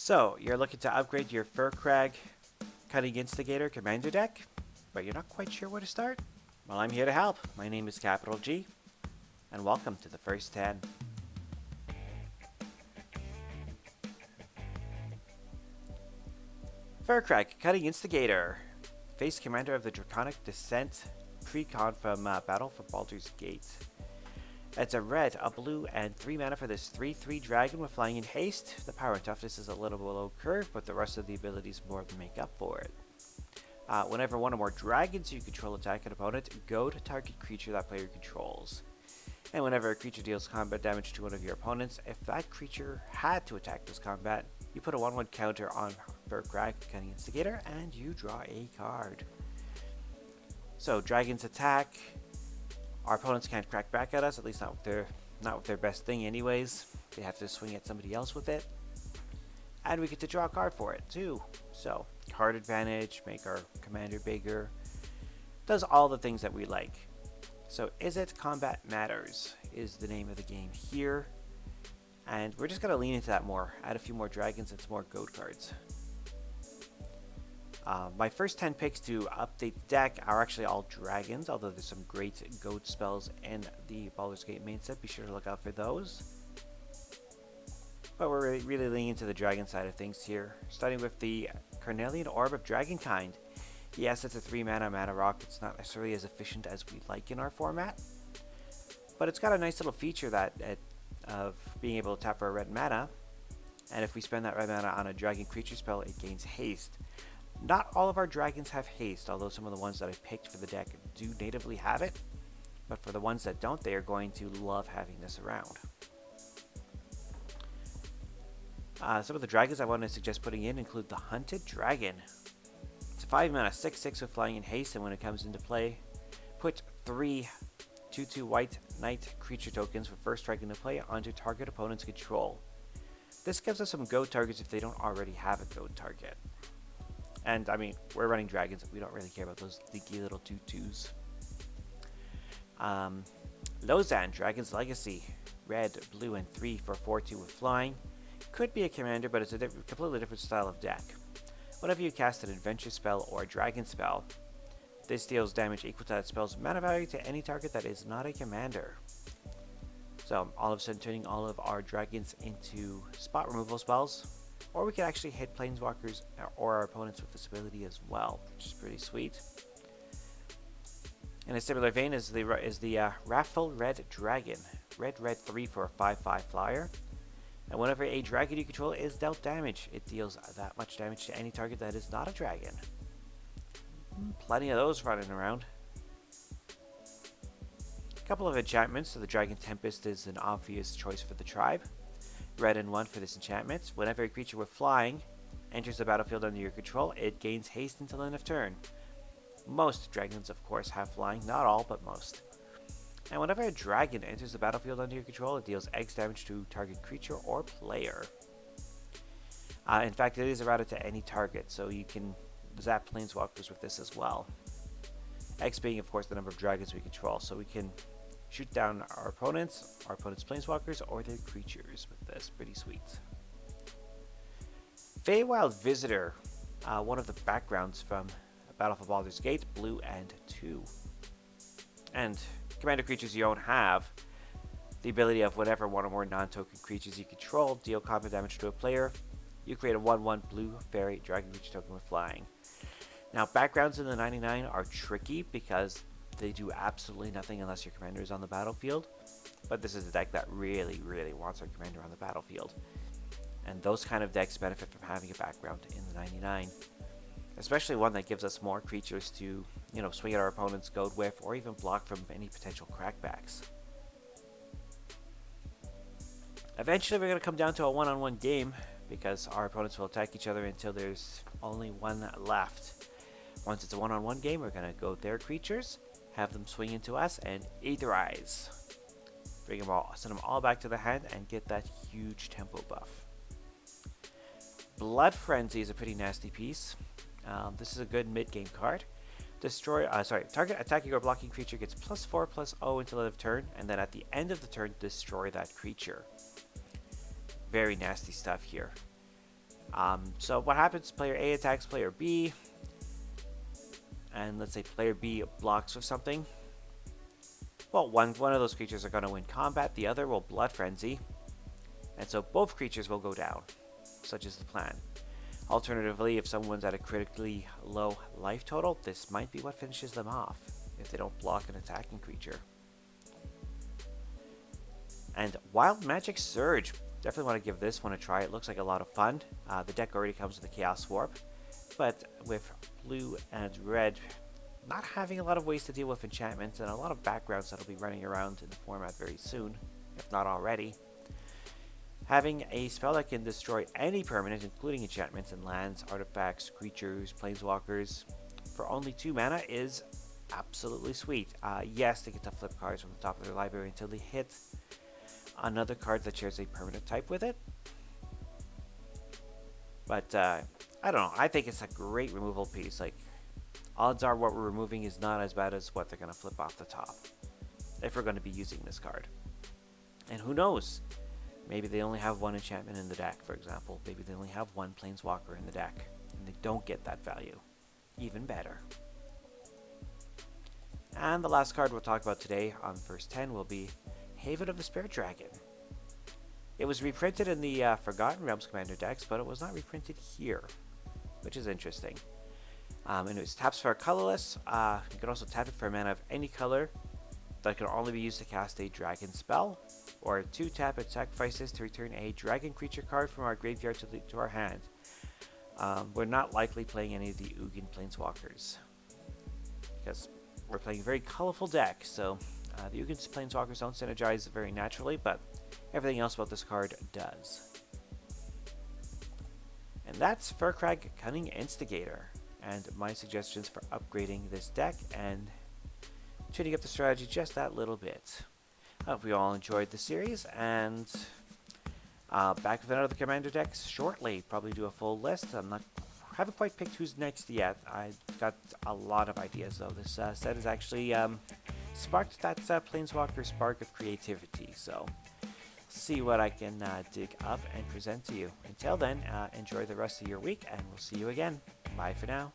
So, you're looking to upgrade your Firkraag Cunning Instigator commander deck, but you're not quite sure where to start? Well, I'm here to help. My name is Capital G, and welcome to the first 10. Firkraag Cunning Instigator, face commander of the Draconic Dissent precon from Battle for Baldur's Gate. It's a red, a blue, and 3 mana for this 3/3 dragon with flying and haste. The power and toughness is a little below curve, but the rest of the abilities more than make up for it. Whenever one or more dragons you control attack an opponent, go to target creature that player controls. And whenever a creature deals combat damage to one of your opponents, if that creature had to attack this combat, you put a 1/1 counter on Firkraag Cunning Instigator, and you draw a card. So dragons attack. Our opponents can't crack back at us, at least not with their best thing anyways. They have to swing at somebody else with it. And we get to draw a card for it too. So, card advantage, make our commander bigger. Does all the things that we like. So, Is It Combat Matters is the name of the game here. And we're just going to lean into that more. Add a few more dragons and some more goat cards. My first 10 picks to update the deck are actually all dragons, although there's some great goat spells in the Baldur's Gate main set. Be sure to look out for those. But we're really leaning into the dragon side of things here, starting with the Carnelian Orb of Dragonkind. Yes, it's a 3 mana rock. It's not necessarily as efficient as we like in our format, but it's got a nice little feature of being able to tap for a red mana, and if we spend that red mana on a dragon creature spell, it gains haste. Not all of our dragons have haste, although some of the ones that I picked for the deck do natively have it. But for the ones that don't, they are going to love having this around. Some of the dragons I want to suggest putting in include the Hunted Dragon. It's a 5 mana 6/6 with flying and haste, and when it comes into play, put 3 2/2 white knight creature tokens for first dragon to play onto target opponent's control. This gives us some goat targets if they don't already have a goat target. And, I mean, we're running dragons. We don't really care about those leaky little 2/2s. Lozan, Dragon's Legacy. Red, blue, and 3 for 4/2 with flying. Could be a commander, but it's a completely different style of deck. Whenever you cast an adventure spell or a dragon spell, this deals damage equal to that spell's mana value to any target that is not a commander. So, all of a sudden turning all of our dragons into spot removal spells. Or we could actually hit Planeswalkers or our opponents with this ability as well, which is pretty sweet. In a similar vein is the Wrathful Red Dragon. Red 3 for a 5/5 flyer. And whenever a dragon you control is dealt damage, it deals that much damage to any target that is not a dragon. Plenty of those running around. A couple of enchantments. So the Dragon Tempest is an obvious choice for the tribe. Red and 1 for this enchantment. Whenever a creature with flying enters the battlefield under your control, it gains haste until end of turn. Most dragons, of course, have flying. Not all, but most. And whenever a dragon enters the battlefield under your control, it deals X damage to target creature or player. In fact, it is errated to any target, so you can zap Planeswalkers with this as well. X being, of course, the number of dragons we control, so we can shoot down our opponents Planeswalkers, or their creatures with this. Pretty sweet. Feywild Visitor, one of the backgrounds from Battle for Baldur's Gate, blue and 2. And commander creatures you don't have the ability of whenever one or more non-token creatures you control deal combat damage to a player, you create a 1/1 blue fairy dragon creature token with flying. Now, backgrounds in the 99 are tricky because they do absolutely nothing unless your commander is on the battlefield. But this is a deck that really, really wants our commander on the battlefield. And those kind of decks benefit from having a background in the 99. Especially one that gives us more creatures to, swing at our opponent's goat with, or even block from any potential crackbacks. Eventually we're going to come down to a one-on-one game, because our opponents will attack each other until there's only one left. Once it's a one-on-one game, we're going to go their creatures, have them swing into us, and Aetherize. Bring them all, send them all back to the hand, and get that huge tempo buff. Blood Frenzy is a pretty nasty piece. This is a good mid-game card. Target attacking or blocking creature gets +4/+0 until end of turn, and then at the end of the turn, destroy that creature. Very nasty stuff here. So what happens, player A attacks player B, and let's say player B blocks with something. Well, one of those creatures are going to win combat, the other will Blood Frenzy, and so both creatures will go down. Such is the plan. Alternatively, if someone's at a critically low life total, this might be what finishes them off, if they don't block an attacking creature. And Wild Magic Surge. Definitely want to give this one a try. It looks like a lot of fun. The deck already comes with a Chaos Warp, but with blue and red not having a lot of ways to deal with enchantments and a lot of backgrounds that'll be running around in the format very soon, if not already, having a spell that can destroy any permanent, including enchantments and lands, artifacts, creatures, planeswalkers, for only 2 mana is absolutely sweet. Yes, they get to flip cards from the top of their library until they hit another card that shares a permanent type with it. But I don't know. I think it's a great removal piece. Like, odds are what we're removing is not as bad as what they're going to flip off the top, if we're going to be using this card. And who knows? Maybe they only have 1 enchantment in the deck, for example. Maybe they only have 1 planeswalker in the deck, and they don't get that value. Even better. And the last card we'll talk about today on first 10 will be Haven of the Spirit Dragon. It was reprinted in the Forgotten Realms Commander decks, but it was not reprinted here, which is interesting. And it was taps for a colorless. You can also tap it for a mana of any color that can only be used to cast a dragon spell, or 2 tap it sacrifices to return a dragon creature card from our graveyard to our hand. We're not likely playing any of the Ugin Planeswalkers, because we're playing a very colorful deck, so the Ugin Planeswalkers don't synergize very naturally, but everything else about this card does. And that's Firkraag Cunning Instigator, and my suggestions for upgrading this deck and tuning up the strategy just that little bit. I hope you all enjoyed the series, and back with another Commander decks shortly. Probably do a full list. Haven't quite picked who's next yet. I've got a lot of ideas though. This set has actually sparked that Planeswalker spark of creativity, so see what I can dig up and present to you. Until then, enjoy the rest of your week, and we'll see you again. Bye for now.